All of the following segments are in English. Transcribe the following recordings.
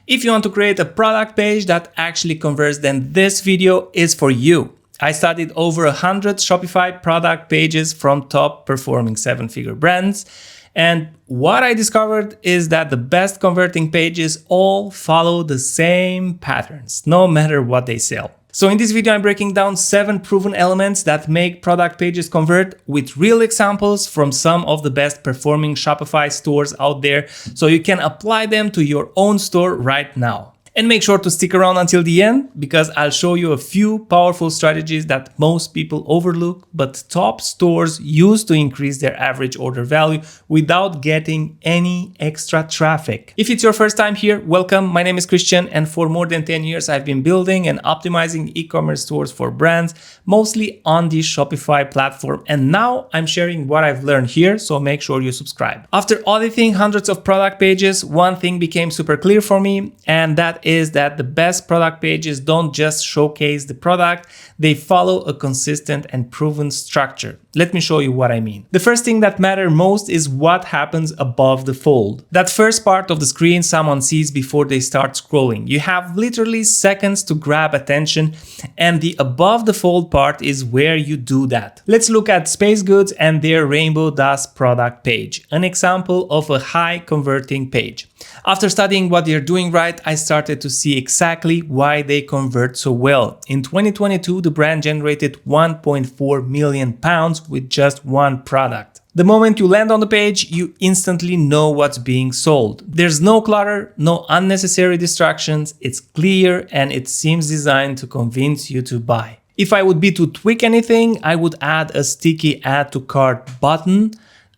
If you want to create a product page that actually converts, then this video is for you. I studied over 100 Shopify product pages from top performing 7-figure brands. And what I discovered is that the best converting pages all follow the same patterns, no matter what they sell. So in this video, I'm breaking down 7 proven elements that make product pages convert with real examples from some of the best performing Shopify stores out there, so you can apply them to your own store right now. And make sure to stick around until the end, because I'll show you a few powerful strategies that most people overlook, but top stores use to increase their average order value without getting any extra traffic. If it's your first time here, welcome. My name is Christian, and for more than 10 years, I've been building and optimizing e-commerce stores for brands, mostly on the Shopify platform. And now I'm sharing what I've learned here, so make sure you subscribe. After auditing hundreds of product pages, one thing became super clear for me, and that is that the best product pages don't just showcase the product, they follow a consistent and proven structure. Let me show you what I mean. The first thing that matters most is what happens above the fold. That first part of the screen someone sees before they start scrolling. You have literally seconds to grab attention, and the above the fold part is where you do that. Let's look at Space Goods and their Rainbow Dust product page, an example of a high converting page. After studying what they're doing right, I started to see exactly why they convert so well. In 2022, the brand generated £1.4 million with just one product. The moment you land on the page, you instantly know what's being sold. There's no clutter, no unnecessary distractions, it's clear, and it seems designed to convince you to buy. If I would be to tweak anything, I would add a sticky add to cart button,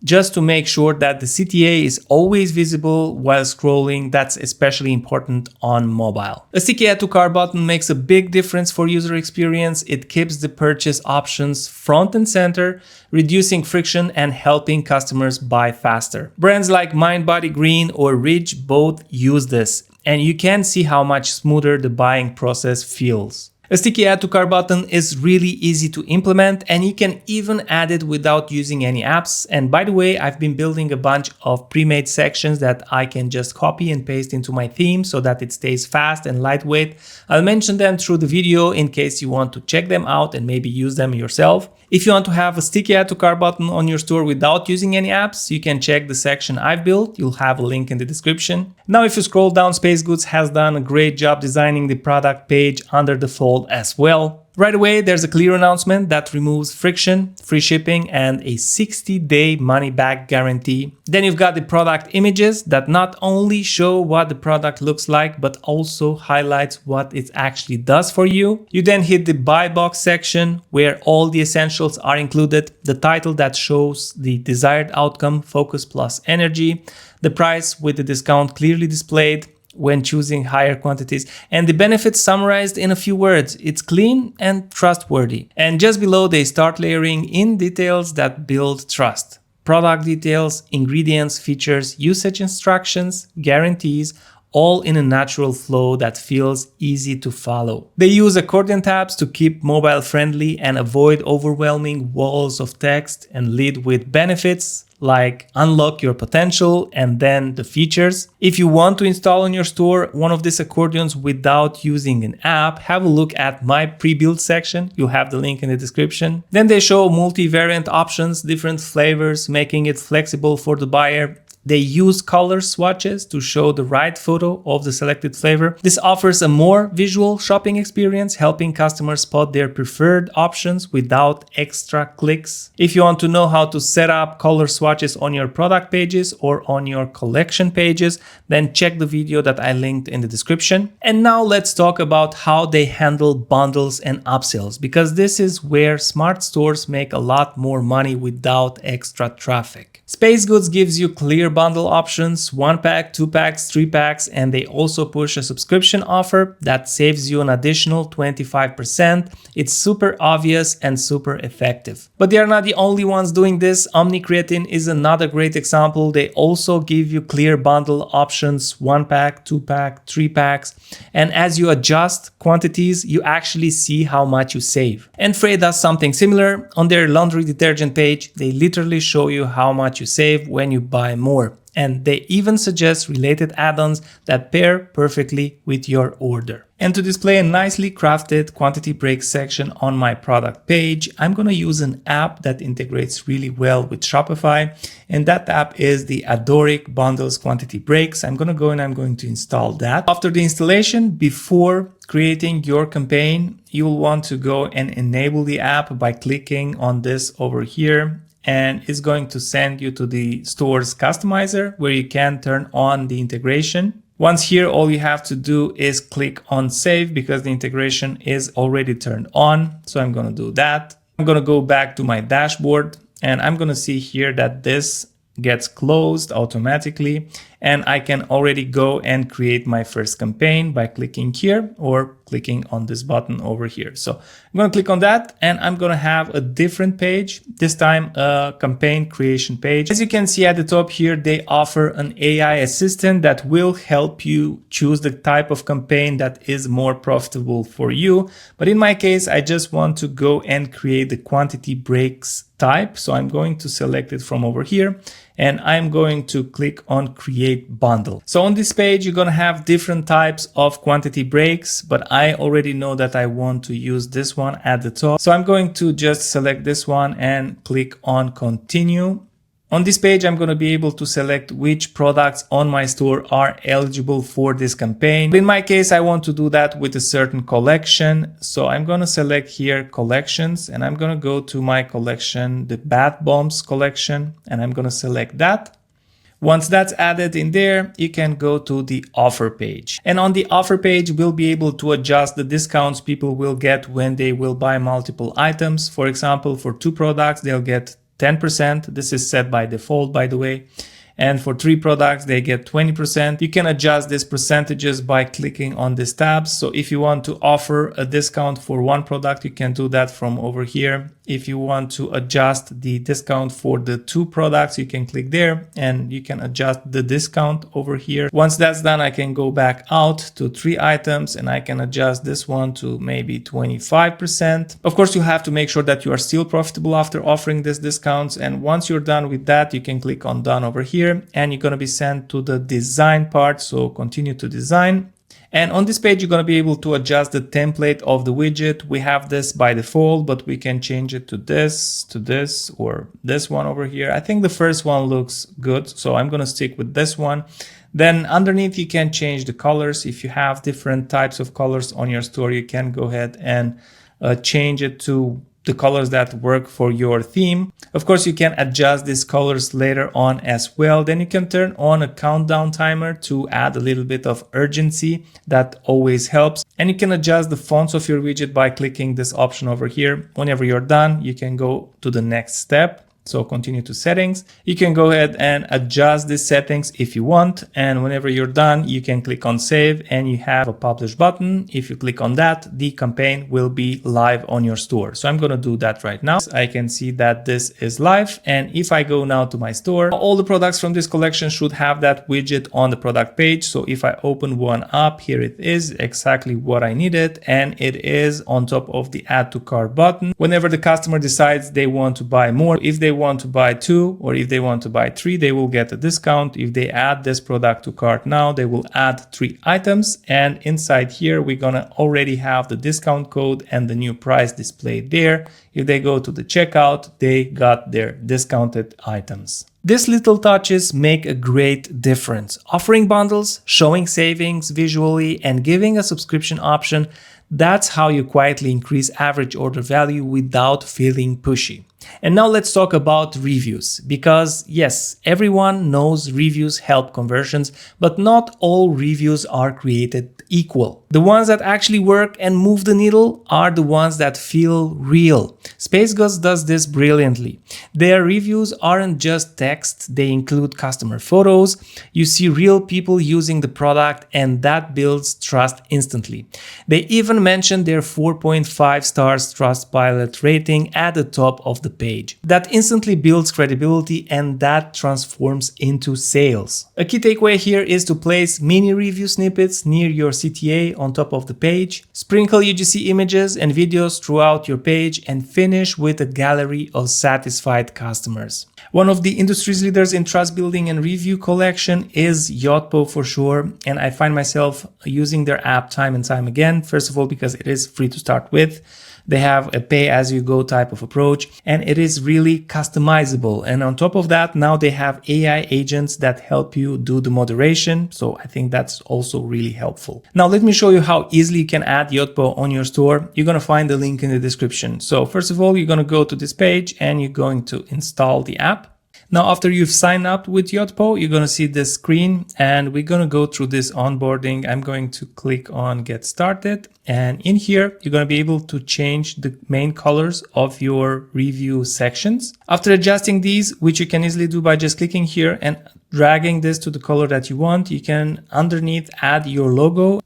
just to make sure that the CTA is always visible while scrolling. That's especially important on mobile. A sticky add to cart button makes a big difference for user experience. It keeps the purchase options front and center, reducing friction and helping customers buy faster. Brands like Mind Body Green or Ridge both use this, and you can see how much smoother the buying process feels. A sticky add to cart button is really easy to implement, and you can even add it without using any apps. And by the way, I've been building a bunch of pre-made sections that I can just copy and paste into my theme so that it stays fast and lightweight. I'll mention them through the video in case you want to check them out and maybe use them yourself. If you want to have a sticky add to cart button on your store without using any apps, you can check the section I've built. You'll have a link in the description. Now, if you scroll down, Space Goods has done a great job designing the product page under the fold as well. Right away, there's a clear announcement that removes friction, free shipping, and a 60-day money-back guarantee. Then you've got the product images that not only show what the product looks like, but also highlights what it actually does for you. You then hit the buy box section where all the essentials are included, the title that shows the desired outcome, focus plus energy, the price with the discount clearly displayed when choosing higher quantities, and the benefits summarized in a few words. It's clean and trustworthy. And just below, they start layering in details that build trust. Product details, ingredients, features, usage instructions, guarantees, all in a natural flow that feels easy to follow. They use accordion tabs to keep mobile friendly and avoid overwhelming walls of text, and lead with benefits like unlock your potential and then the features. If you want to install on your store one of these accordions without using an app, have a look at my pre-built section. You'll have the link in the description. Then they show multi-variant options, different flavors, making it flexible for the buyer. They use color swatches to show the right photo of the selected flavor. This offers a more visual shopping experience, helping customers spot their preferred options without extra clicks. If you want to know how to set up color swatches on your product pages or on your collection pages, then check the video that I linked in the description. And now let's talk about how they handle bundles and upsells, because this is where smart stores make a lot more money without extra traffic. Space Goods gives you clear bundle options, 1 pack, 2 packs, 3 packs, and they also push a subscription offer that saves you an additional 25%. It's super obvious and super effective. But they are not the only ones doing this. OmniCreatine is another great example. They also give you clear bundle options, 1 pack, 2 pack, 3 packs. And as you adjust quantities, you actually see how much you save. And Frey does something similar. On their laundry detergent page, they literally show you how much you save when you buy more. store. And they even suggest related add-ons that pair perfectly with your order. And to display a nicely crafted quantity break section on my product page, I'm going to use an app that integrates really well with Shopify. And that app is the Adoric Bundles Quantity Breaks. I'm going to go and I'm going to install that. After the installation, before creating your campaign, you'll want to go and enable the app by clicking on this over here. And it's going to send you to the store's customizer where you can turn on the integration. Once here, all you have to do is click on save because the integration is already turned on. So I'm going to do that. I'm going to go back to my dashboard and I'm going to see here that this gets closed automatically. And I can already go and create my first campaign by clicking here or clicking on this button over here. So I'm going to click on that and I'm going to have a different page, this time a campaign creation page. As you can see at the top here, they offer an AI assistant that will help you choose the type of campaign that is more profitable for you. But in my case, I just want to go and create the quantity breaks type. So I'm going to select it from over here and I'm going to click on create bundle. So on this page, you're going to have different types of quantity breaks, but I already know that I want to use this one at the top. So I'm going to just select this one and click on continue. On this page, I'm going to be able to select which products on my store are eligible for this campaign. In my case, I want to do that with a certain collection. So I'm going to select here collections and I'm going to go to my collection, the bath bombs collection, and I'm going to select that. Once that's added in there, you can go to the offer page. And on the offer page, we'll be able to adjust the discounts people will get when they will buy multiple items. For example, for 2 products, they'll get 10%. This is set by default, by the way. And for 3 products, they get 20%. You can adjust these percentages by clicking on these tabs. So if you want to offer a discount for 1 product, you can do that from over here. If you want to adjust the discount for the 2 products, you can click there and you can adjust the discount over here. Once that's done, I can go back out to 3 items and I can adjust this one to maybe 25%. Of course, you have to make sure that you are still profitable after offering these discounts. And once you're done with that, you can click on done over here and you're going to be sent to the design part. So continue to design. And on this page, you're going to be able to adjust the template of the widget. We have this by default, but we can change it to this, or this one over here. I think the first one looks good, so I'm going to stick with this one. Then underneath, you can change the colors. If you have different types of colors on your store, you can go ahead and change it to the colors that work for your theme. Of course, you can adjust these colors later on as well. Then you can turn on a countdown timer to add a little bit of urgency. That always helps. And you can adjust the fonts of your widget by clicking this option over here. Whenever you're done, you can go to the next step. So continue to settings. You can go ahead and adjust these settings if you want. And whenever you're done, you can click on save and you have a publish button. If you click on that, the campaign will be live on your store. So I'm going to do that right now. I can see that this is live. And if I go now to my store, all the products from this collection should have that widget on the product page. So if I open one up, here it is, exactly what I needed. And it is on top of the add to cart button. Whenever the customer decides they want to buy more, if they want to buy 2 or if they want to buy 3, they will get a discount. If they add this product to cart now, they will add 3 items. And inside here, we're going to already have the discount code and the new price displayed there. If they go to the checkout, they got their discounted items. These little touches make a great difference. Offering bundles, showing savings visually, and giving a subscription option, that's how you quietly increase average order value without feeling pushy. And now let's talk about reviews, because yes, everyone knows reviews help conversions, but not all reviews are created equal. The ones that actually work and move the needle are the ones that feel real. Space Ghost does this brilliantly. Their reviews aren't just text, they include customer photos. You see real people using the product and that builds trust instantly. They even mention their 4.5 stars Trustpilot rating at the top of the page. That instantly builds credibility and that transforms into sales. A key takeaway here is to place mini review snippets near your CTA on top of the page, sprinkle UGC images and videos throughout your page, and finish with a gallery of satisfied customers. One of the industry's leaders in trust building and review collection is Yotpo for sure. And I find myself using their app time and time again. First of all, because it is free to start with. They have a pay-as-you-go type of approach, and it is really customizable. And on top of that, now they have AI agents that help you do the moderation. So I think that's also really helpful. Now, let me show you how easily you can add Yotpo on your store. You're going to find the link in the description. So first of all, you're going to go to this page and you're going to install the app. Now, after you've signed up with Yotpo, you're going to see this screen and we're going to go through this onboarding. I'm going to click on get started. And in here, you're going to be able to change the main colors of your review sections. After adjusting these, which you can easily do by just clicking here and dragging this to the color that you want, you can underneath add your logo.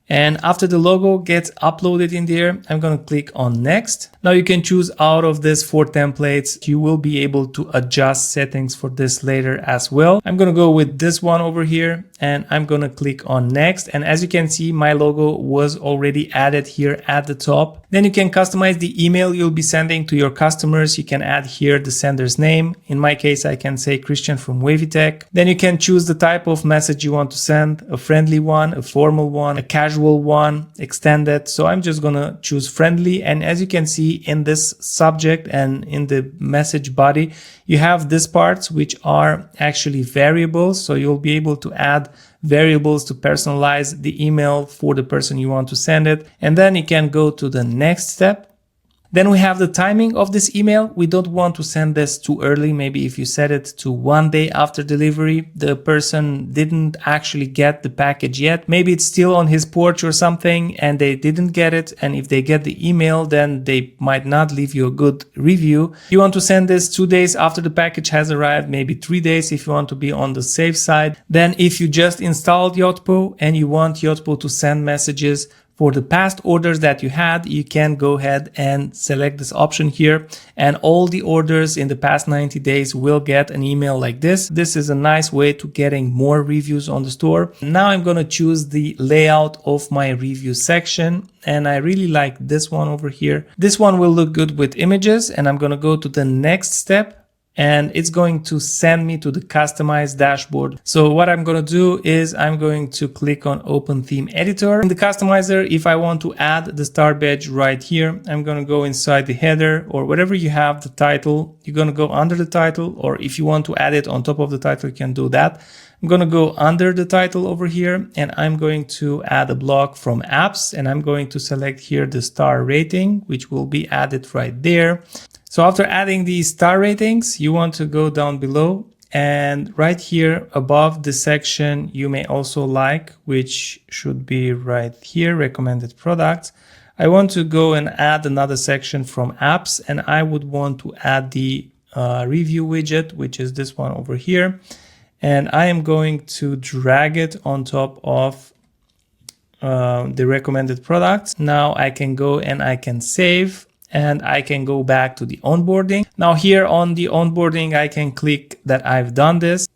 And after the logo gets uploaded in there, I'm going to click on next. Now you can choose out of this 4 templates. You will be able to adjust settings for this later as well. I'm going to go with this one over here and I'm going to click on next. And as you can see, my logo was already added here at the top. Then you can customize the email you'll be sending to your customers. You can add here the sender's name. In my case, I can say Christian from Wavy Tech. Then you can choose the type of message you want to send, a friendly one, a formal one, a casual one, extended. So I'm just gonna choose friendly. And as you can see in this subject and in the message body, you have these parts which are actually variables. So you'll be able to add variables to personalize the email for the person you want to send it. And then you can go to the next step. Then we have the timing of this email. We don't want to send this too early. Maybe if you set it to 1 day after delivery, the person didn't actually get the package yet. Maybe it's still on his porch or something and they didn't get it. And if they get the email, then they might not leave you a good review. You want to send this 2 days after the package has arrived, maybe 3 days if you want to be on the safe side. Then if you just installed Yotpo and you want Yotpo to send messages for the past orders that you had, you can go ahead and select this option here, and all the orders in the past 90 days will get an email like this. This is a nice way to getting more reviews on the store. Now I'm going to choose the layout of my review section, and I really like this one over here. This one will look good with images, and I'm going to go to the next step. And it's going to send me to the customized dashboard. So what I'm going to do is I'm going to click on Open Theme Editor. In the customizer, if I want to add the star badge right here, I'm going to go inside the header or whatever you have, the title. You're going to go under the title, or if you want to add it on top of the title, you can do that. I'm going to go under the title over here and I'm going to add a block from apps, and I'm going to select here the star rating, which will be added right there. So after adding these star ratings, you want to go down below, and right here above the section you may also like, which should be right here, recommended products. I want to go and add another section from apps, and I would want to add the review widget, which is this one over here. And I am going to drag it on top of the recommended products. Now I can go and I can save. And I can go back to the onboarding. Now here on the onboarding, I can click that I've done this.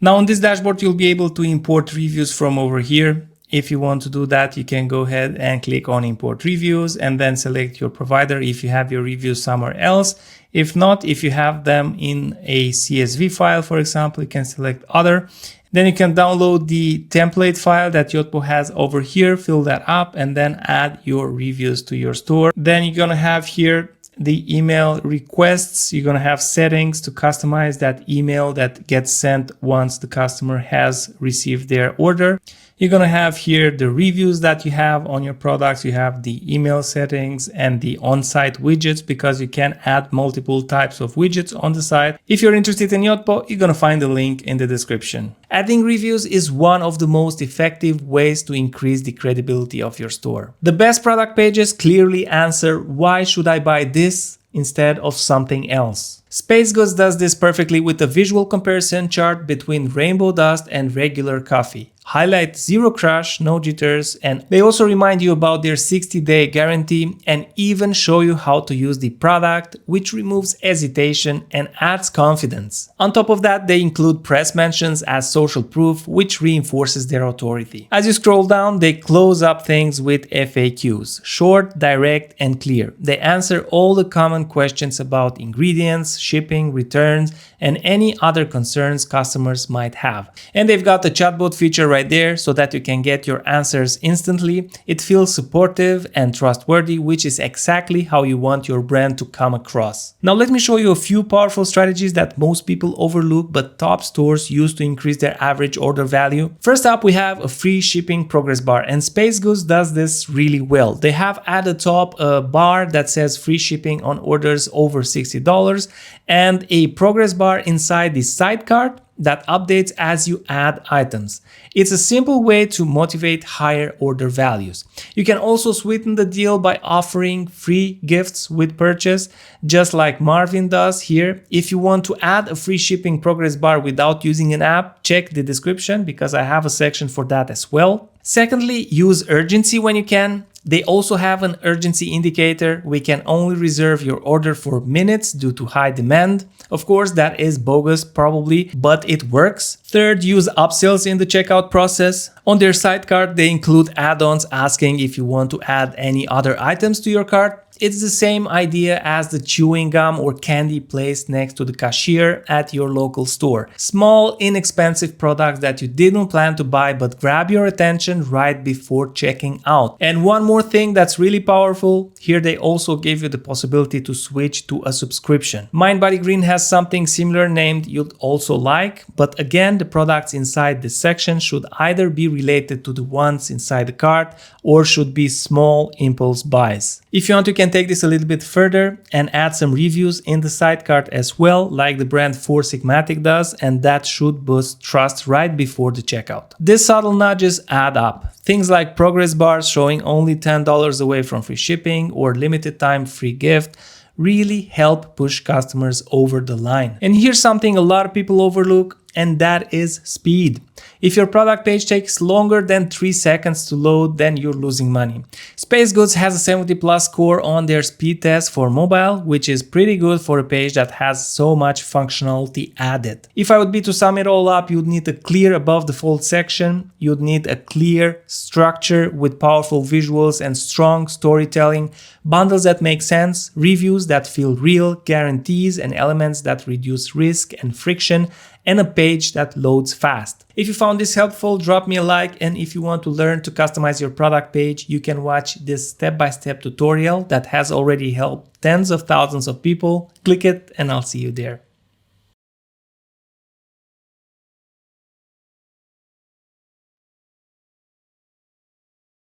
Now on this dashboard, you'll be able to import reviews from over here. If you want to do that, you can go ahead and click on import reviews and then select your provider if you have your reviews somewhere else. If not, if you have them in a CSV file, for example, you can select other. Then you can download the template file that Yotpo has over here, fill that up, and then add your reviews to your store. Then you're going to have here the email requests. You're going to have settings to customize that email that gets sent once the customer has received their order. You're going to have here the reviews that you have on your products. You have the email settings and the on-site widgets, because you can add multiple types of widgets on the site. If you're interested in Yotpo, you're going to find the link in the description. Adding reviews is one of the most effective ways to increase the credibility of your store. The best product pages clearly answer, why should I buy this instead of something else? Space Goods does this perfectly with a visual comparison chart between rainbow dust and regular coffee. highlight zero crash, no jitters, and they also remind you about their 60-day guarantee and even show you how to use the product, which removes hesitation and adds confidence. On top of that, they include press mentions as social proof, which reinforces their authority. As you scroll down, they close up things with FAQs, short, direct, and clear. They answer all the common questions about ingredients, shipping, returns, and any other concerns customers might have. And they've got the chatbot feature right there so that you can get your answers instantly. It feels supportive and trustworthy, which is exactly how you want your brand to come across. Now let me show you a few powerful strategies that most people overlook but top stores use to increase their average order value. First up, we have a free shipping progress bar, and Space Goods does this really well. They have at the top a bar that says free shipping on orders over $60 and a progress bar inside the side cart that updates as you add items. It's a simple way to motivate higher order values. You can also sweeten the deal by offering free gifts with purchase, just like Marvin does here. If you want to add a free shipping progress bar without using an app, check the description because I have a section for that as well. Secondly, use urgency when you can. They also have an urgency indicator. We can only reserve your order for minutes due to high demand. Of course, that is bogus probably, but it works. Third, use upsells in the checkout process. On their side cart, they include add-ons asking if you want to add any other items to your cart. It's the same idea as the chewing gum or candy placed next to the cashier at your local store. Small, inexpensive products that you didn't plan to buy but grab your attention right before checking out. And one more thing that's really powerful, here they also give you the possibility to switch to a subscription. Mind Body Green has something similar named you'd also like, but again, the products inside this section should either be related to the ones inside the cart or should be small impulse buys. If you want, you can take this a little bit further and add some reviews in the side cart as well, like the brand 4 Sigmatic does, and that should boost trust right before the checkout. These subtle nudges add up. Things like progress bars showing only $10 away from free shipping or limited time free gift really help push customers over the line. And here's something a lot of people overlook, and that is speed. If your product page takes longer than 3 seconds to load, then you're losing money. Space Goods has a 70+ score on their speed test for mobile, which is pretty good for a page that has so much functionality added. If I would be to sum it all up, you'd need a clear above the fold section, you'd need a clear structure with powerful visuals and strong storytelling, bundles that make sense, reviews that feel real, guarantees and elements that reduce risk and friction, and a page that loads fast. If you found this helpful, drop me a like, and if you want to learn to customize your product page, you can watch this step-by-step tutorial that has already helped tens of thousands of people. Click it and I'll see you there.